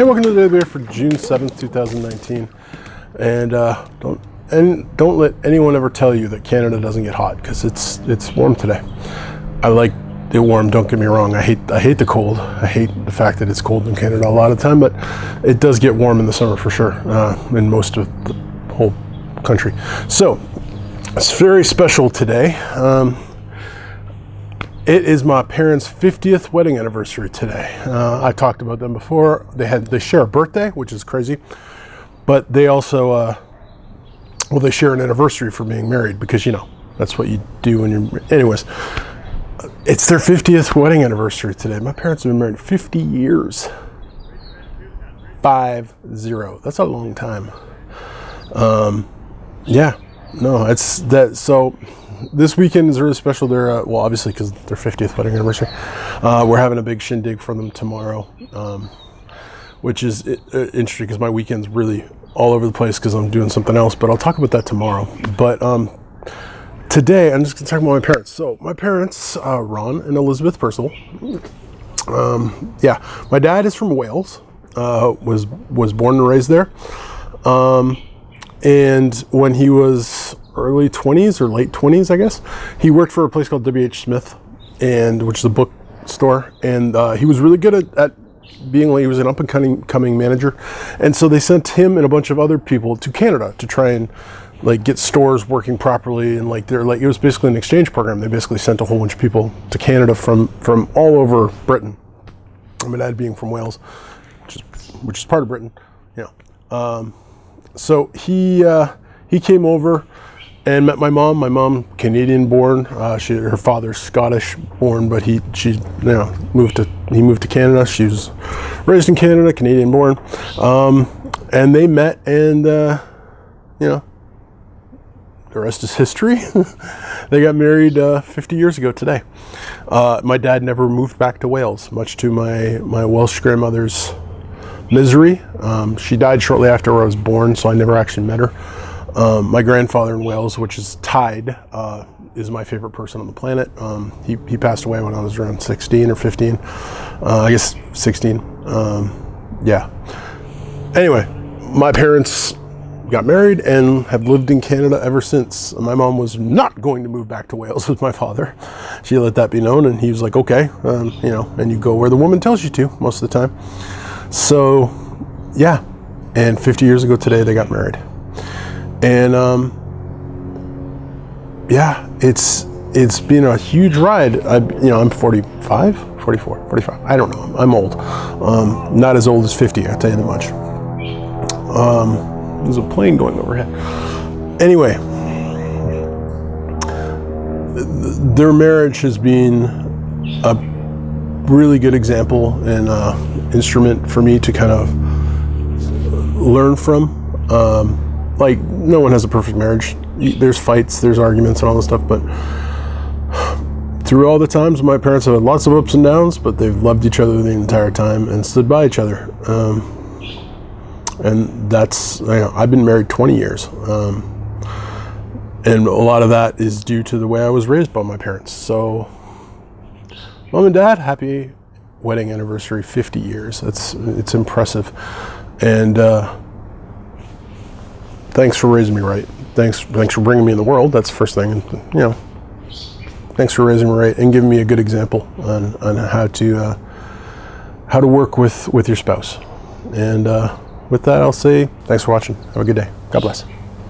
Hey, welcome to the Daily Bear for June 7th, 2019. And don't let anyone ever tell you that Canada doesn't get hot, because it's warm today. I like it warm, don't get me wrong. I hate the cold. I hate the fact that it's cold in Canada a lot of the time, but it does get warm in the summer for sure, in most of the whole country. So it's very special today. It is my parents' 50th wedding anniversary today. I talked about them before. They share a birthday, which is crazy, but they also they share an anniversary for being married, because that's what you do when you're. Anyways, it's their 50th wedding anniversary today. My parents have been married 50 years. 50. That's a long time. Yeah. No, it's that. So this weekend is really special. They're well, obviously, because their 50th wedding anniversary. We're having a big shindig for them tomorrow, which is interesting because my weekend's really all over the place because I'm doing something else. But I'll talk about that tomorrow. But today I'm just going to talk about my parents. So my parents, Ron and Elizabeth Purcell. Yeah, my dad is from Wales. Was born and raised there. And when he was early 20s or late 20s, I guess, he worked for a place called W.H. Smith, which is a bookstore. And he was really good at being like, he was an up and coming manager. And so they sent him and a bunch of other people to Canada to try and get stores working properly. And it was basically an exchange program. They basically sent a whole bunch of people to Canada from all over Britain. My dad being from Wales, which is part of Britain, so he came over and met my mom. My mom, Canadian born. Her father's Scottish born, but he moved to Canada. She was raised in Canada, Canadian born. And they met, and the rest is history. They got married 50 years ago today. My dad never moved back to Wales, much to my Welsh grandmother's misery. She died shortly after I was born, so I never actually met her. My grandfather in Wales, which is Tide, is my favorite person on the planet. He passed away when I was around 16 or 15. I guess 16. Yeah. Anyway, my parents got married and have lived in Canada ever since. My mom was not going to move back to Wales with my father. She let that be known, and he was like, okay, and you go where the woman tells you to most of the time. So, yeah, and 50 years ago today they got married, and yeah, it's been a huge ride. I'm 45, 44, 45. I don't know. I'm old. Not as old as 50. I'll tell you that much. There's a plane going overhead. Anyway, their marriage has been a really good example and instrument for me to kind of learn from. No one has a perfect marriage. There's fights, there's arguments and all this stuff, but through all the times, my parents have had lots of ups and downs, but they've loved each other the entire time and stood by each other. And that's, I've been married 20 years. And a lot of that is due to the way I was raised by my parents. So, Mom and Dad, happy wedding anniversary, 50 years. It's impressive. And thanks for raising me right. Thanks for bringing me in the world. That's the first thing. And, thanks for raising me right and giving me a good example on how to work with your spouse. And with that, I'll say thanks for watching. Have a good day. God bless.